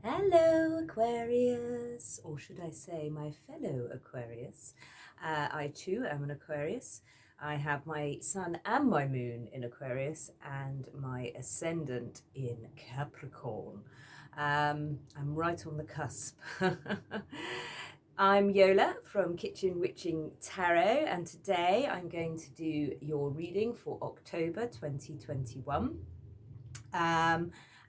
Hello, Aquarius, or should I say my fellow Aquarius. I too am an Aquarius. I have my sun and my moon in Aquarius and my ascendant in Capricorn. I'm right on the cusp. I'm Yola from Kitchen Witchin Tarot, and today I'm going to do your reading for October 2021.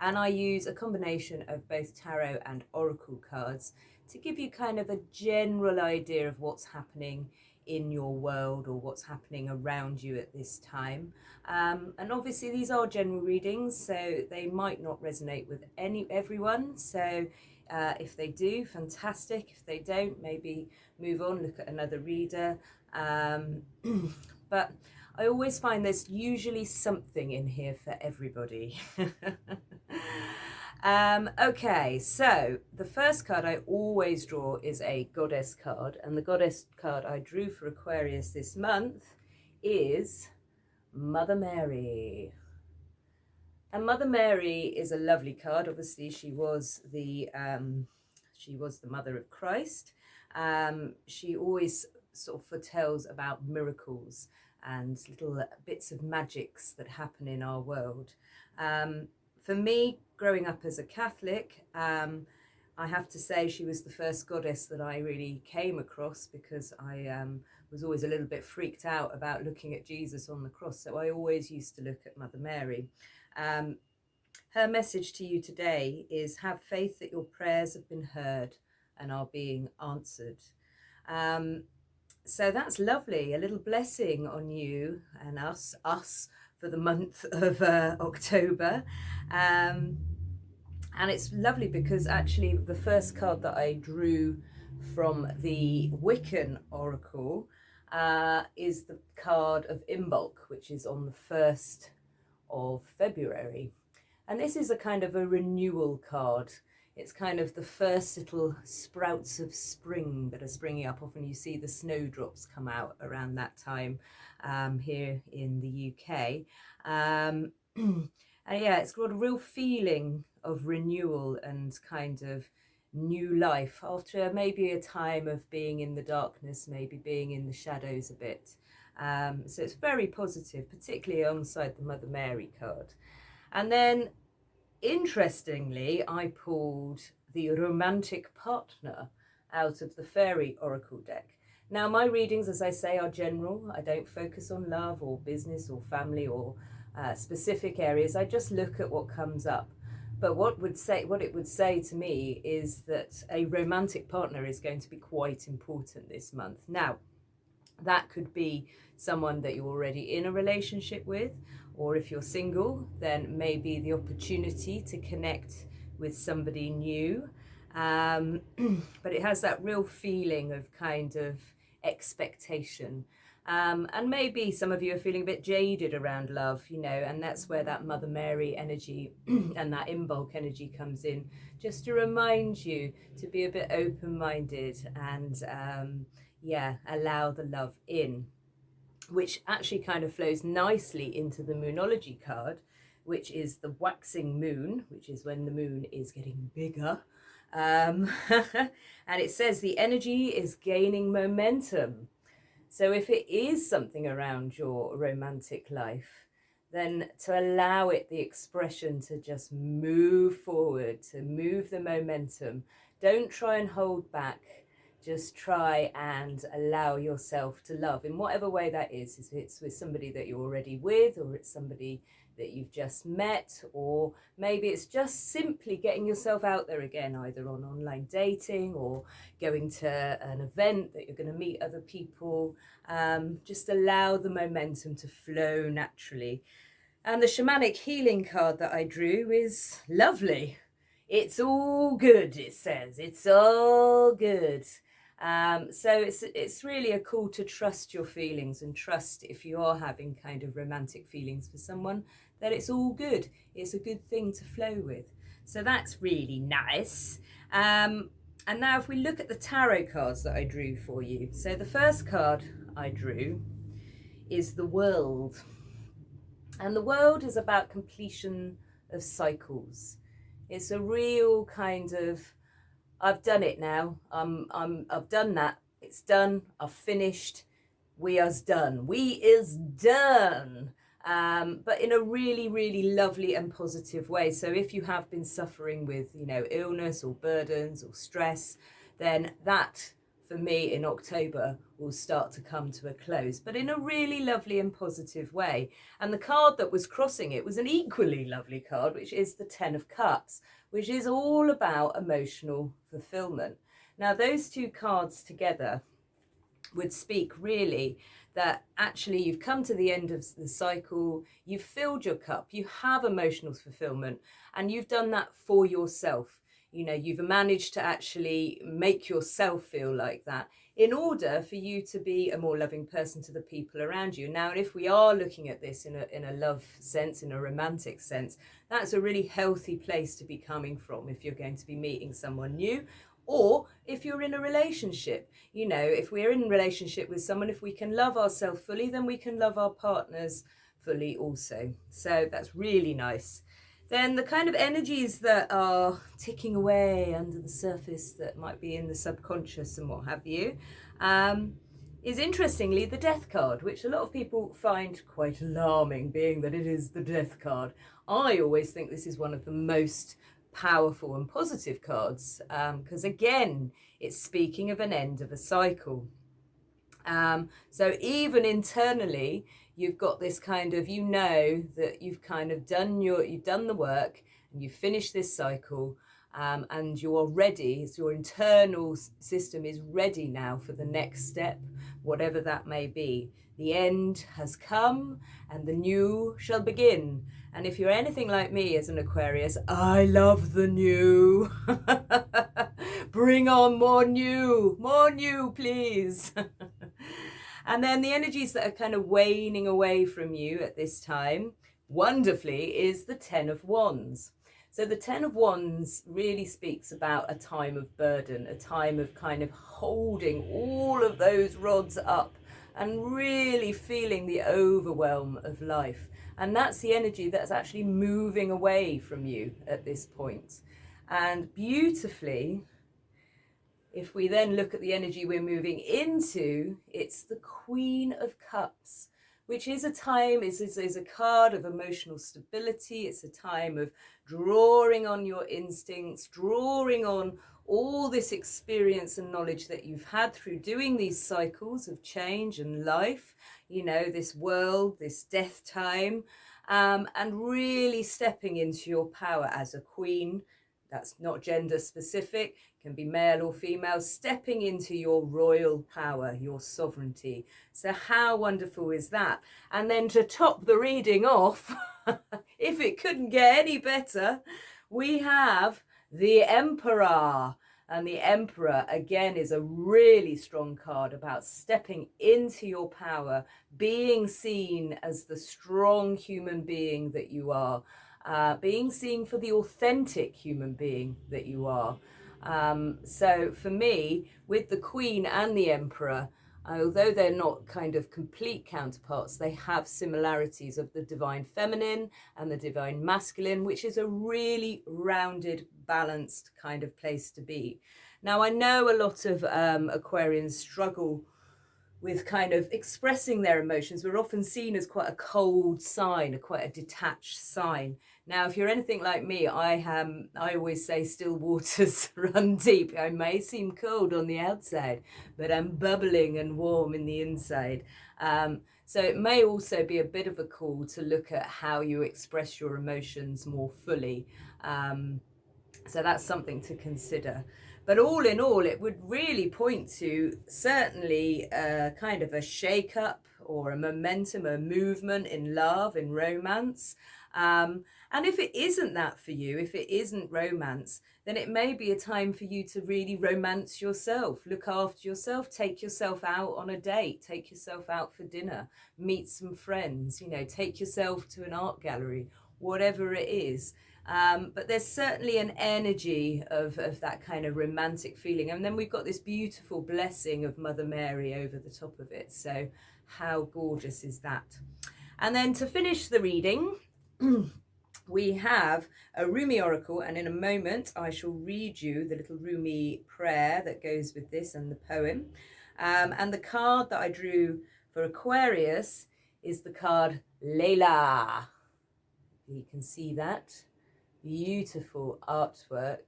And I use a combination of both tarot and oracle cards to give you kind of a general idea of what's happening in your world or what's happening around you at this time. And obviously these are general readings, so they might not resonate with everyone. So if they do, fantastic. If they don't, maybe move on, look at another reader. But I always find there's usually something in here for everybody. Okay, so the first card I always draw is a goddess card, and the goddess card I drew for Aquarius this month is Mother Mary. And Mother Mary is a lovely card. Obviously, she was the mother of Christ. She always sort of foretells about miracles and little bits of magics that happen in our world. For me, growing up as a Catholic, I have to say she was the first goddess that I really came across, because I was always a little bit freaked out about looking at Jesus on the cross. So I always used to look at Mother Mary. Her message to you today is: have faith that your prayers have been heard and are being answered. So that's lovely. A little blessing on you and us for the month of October. And it's lovely because actually the first card that I drew from the Wiccan Oracle is the card of Imbolc, which is on the 1st of February. And this is a kind of a renewal card. It's kind of the first little sprouts of spring that are springing up. Often you see the snowdrops come out around that time here in the UK. And yeah, it's got a real feeling of renewal and kind of new life after maybe a time of being in the darkness, maybe being in the shadows a bit. So it's very positive, particularly alongside the Mother Mary card. And then, interestingly, I pulled the romantic partner out of the Fairy Oracle deck. Now, my readings, as I say, are general. I don't focus on love or business or family or specific areas. I just look at what comes up. But what it would say to me is that a romantic partner is going to be quite important this month. Now, that could be someone that you're already in a relationship with, or if you're single, then maybe the opportunity to connect with somebody new. But it has that real feeling of kind of expectation. And maybe some of you are feeling a bit jaded around love, and that's where that Mother Mary energy and that Imbolc energy comes in, just to remind you to be a bit open-minded and allow the love in, which actually kind of flows nicely into the Moonology card, which is the waxing moon, which is when the moon is getting bigger. And it says the energy is gaining momentum. So if it is something around your romantic life, then to allow it the expression to just move forward, to move the momentum. Don't try and hold back. Just try and allow yourself to love in whatever way that is. If it's with somebody that you're already with, or it's somebody that you've just met, or maybe it's just simply getting yourself out there again, either on online dating or going to an event that you're going to meet other people. Just allow the momentum to flow naturally. And the shamanic healing card that I drew is lovely. It's all good, it says. It's all good. So it's really a call to trust your feelings, and trust, if you are having kind of romantic feelings for someone, that it's all good. It's a good thing to flow with. So that's really nice. And now if we look at the tarot cards that I drew for you. So the first card I drew is the World. And the World is about completion of cycles. It's a real kind of, I've done it now. I've done that. It's done. I've finished. We is done. We is done. But in a really, really lovely and positive way. So if you have been suffering with, illness or burdens or stress, then that, for me, in October will start to come to a close, but in a really lovely and positive way. And the card that was crossing it was an equally lovely card, which is the Ten of Cups, which is all about emotional fulfillment. Now, those two cards together would speak really that actually you've come to the end of the cycle, you've filled your cup, you have emotional fulfillment, and you've done that for yourself. You've managed to actually make yourself feel like that in order for you to be a more loving person to the people around you. Now, if we are looking at this in a love sense, in a romantic sense, that's a really healthy place to be coming from if you're going to be meeting someone new. Or if you're in a relationship, if we're in a relationship with someone, if we can love ourselves fully, then we can love our partners fully also. So that's really nice. Then the kind of energies that are ticking away under the surface that might be in the subconscious and what have you, is interestingly the Death card, which a lot of people find quite alarming, being that it is the Death card. I always think this is one of the most powerful and positive cards, because again, it's speaking of an end of a cycle. So even internally, you've got this kind of, that you've kind of you've done the work and you've finished this cycle, and you're ready. So your internal system is ready now for the next step, whatever that may be. The end has come and the new shall begin. And if you're anything like me as an Aquarius, I love the new. Bring on more new, please. And then the energies that are kind of waning away from you at this time, wonderfully, is the Ten of Wands. So the Ten of Wands really speaks about a time of burden, a time of kind of holding all of those rods up and really feeling the overwhelm of life. And that's the energy that's actually moving away from you at this point. And beautifully, if we then look at the energy we're moving into, it's the Queen of Cups, which is a time, is a card of emotional stability. It's a time of drawing on your instincts, drawing on all this experience and knowledge that you've had through doing these cycles of change and life, this world, this death time, and really stepping into your power as a queen. That's not gender specific, can be male or female, stepping into your royal power, your sovereignty. So how wonderful is that? And then to top the reading off, if it couldn't get any better, we have the Emperor. And the Emperor, again, is a really strong card about stepping into your power, being seen as the strong human being that you are, being seen for the authentic human being that you are. So for me, with the Queen and the Emperor, although they're not kind of complete counterparts, they have similarities of the divine feminine and the divine masculine, which is a really rounded, balanced kind of place to be. Now, I know a lot of Aquarians struggle with kind of expressing their emotions. We're often seen as quite a cold sign, quite a detached sign. Now, if you're anything like me, I always say still waters run deep. I may seem cold on the outside, but I'm bubbling and warm in the inside. So it may also be a bit of a call to look at how you express your emotions more fully. So that's something to consider. But all in all, it would really point to certainly kind of a shake-up or a momentum, a movement in love, in romance. And if it isn't that for you, if it isn't romance, then it may be a time for you to really romance yourself, look after yourself, take yourself out on a date, take yourself out for dinner, meet some friends, take yourself to an art gallery, whatever it is. But there's certainly an energy of that kind of romantic feeling. And then we've got this beautiful blessing of Mother Mary over the top of it. So how gorgeous is that? And then to finish the reading, we have a Rumi oracle, and in a moment I shall read you the little Rumi prayer that goes with this and the poem. And the card that I drew for Aquarius is the card Layla. You can see that beautiful artwork.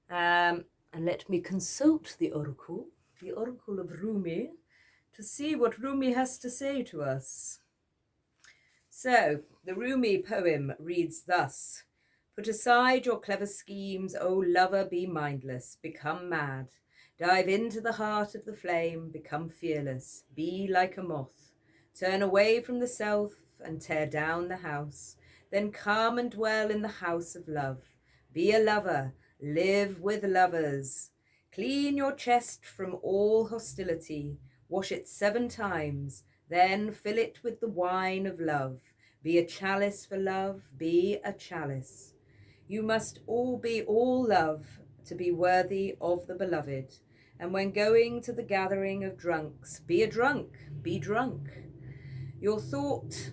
And let me consult the Oracle of Rumi, to see what Rumi has to say to us. So, the Rumi poem reads thus: Put aside your clever schemes, O lover, be mindless, become mad. Dive into the heart of the flame, become fearless, be like a moth. Turn away from the self and tear down the house. Then come and dwell in the house of love. Be a lover, live with lovers. Clean your chest from all hostility. Wash it 7 times. Then fill it with the wine of love. Be a chalice for love, be a chalice. You must all be all love to be worthy of the beloved. And when going to the gathering of drunks, be a drunk, be drunk. Your thought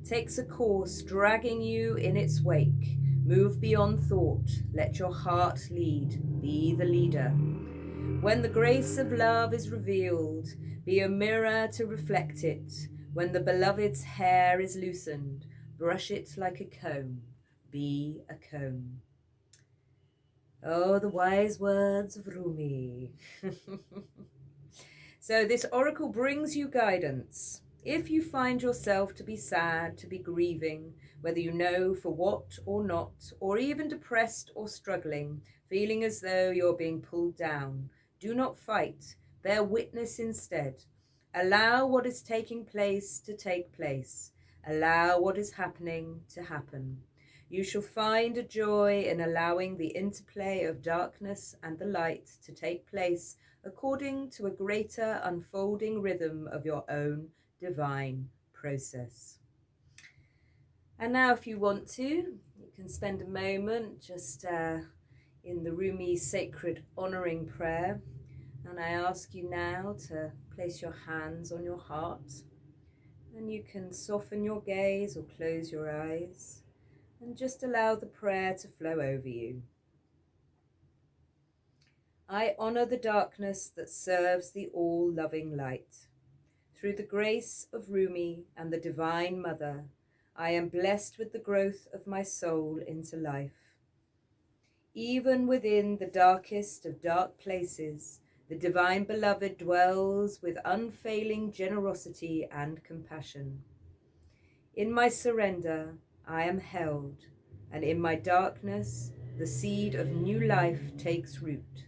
takes a course dragging you in its wake. Move beyond thought, let your heart lead, be the leader. When the grace of love is revealed, be a mirror to reflect it. When the beloved's hair is loosened, brush it like a comb, be a comb. Oh, the wise words of Rumi. So this oracle brings you guidance. If you find yourself to be sad, to be grieving, whether you know for what or not, or even depressed or struggling, feeling as though you're being pulled down, do not fight, bear witness instead. Allow what is taking place to take place. Allow what is happening to happen. You shall find a joy in allowing the interplay of darkness and the light to take place according to a greater unfolding rhythm of your own divine process. And now, if you want to, you can spend a moment just in the Rumi sacred honoring prayer. And I ask you now to place your hands on your heart, and you can soften your gaze or close your eyes and just allow the prayer to flow over you. I honor the darkness that serves the all-loving light. Through the grace of Rumi and the Divine Mother, I am blessed with the growth of my soul into life. Even within the darkest of dark places, the Divine Beloved dwells with unfailing generosity and compassion. In my surrender, I am held, and in my darkness, the seed of new life takes root,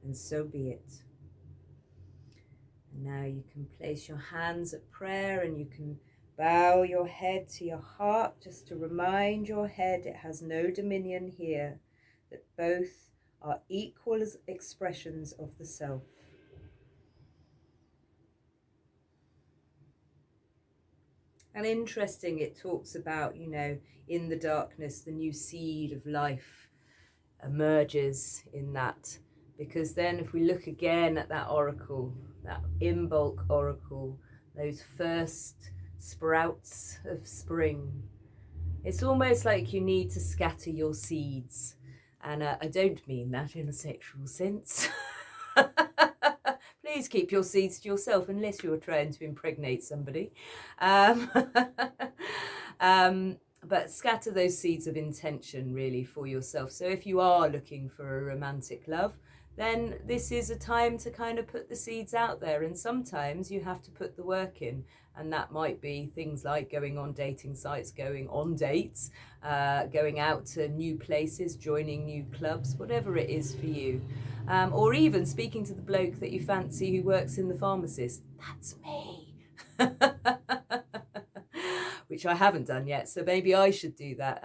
and so be it. And now you can place your hands at prayer, and you can bow your head to your heart, just to remind your head it has no dominion here, that both are equal as expressions of the self. And interesting, it talks about, in the darkness, the new seed of life emerges in that. Because then if we look again at that oracle, that Imbolc oracle, those first sprouts of spring, it's almost like you need to scatter your seeds. And I don't mean that in a sexual sense. Please keep your seeds to yourself unless you're trying to impregnate somebody. But scatter those seeds of intention really for yourself. So if you are looking for a romantic love, then this is a time to kind of put the seeds out there. And sometimes you have to put the work in. And that might be things like going on dating sites, going on dates, going out to new places, joining new clubs, whatever it is for you. Or even speaking to the bloke that you fancy who works in the pharmacist. That's me. Which I haven't done yet, so maybe I should do that.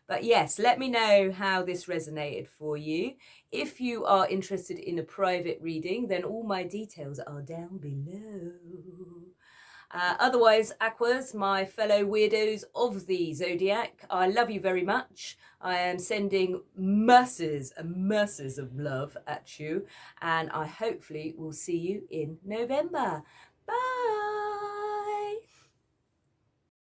But yes, let me know how this resonated for you. If you are interested in a private reading, then all my details are down below. Otherwise, Aquas, my fellow weirdos of the zodiac, I love you very much. I am sending masses and masses of love at you, and I hopefully will see you in November. Bye.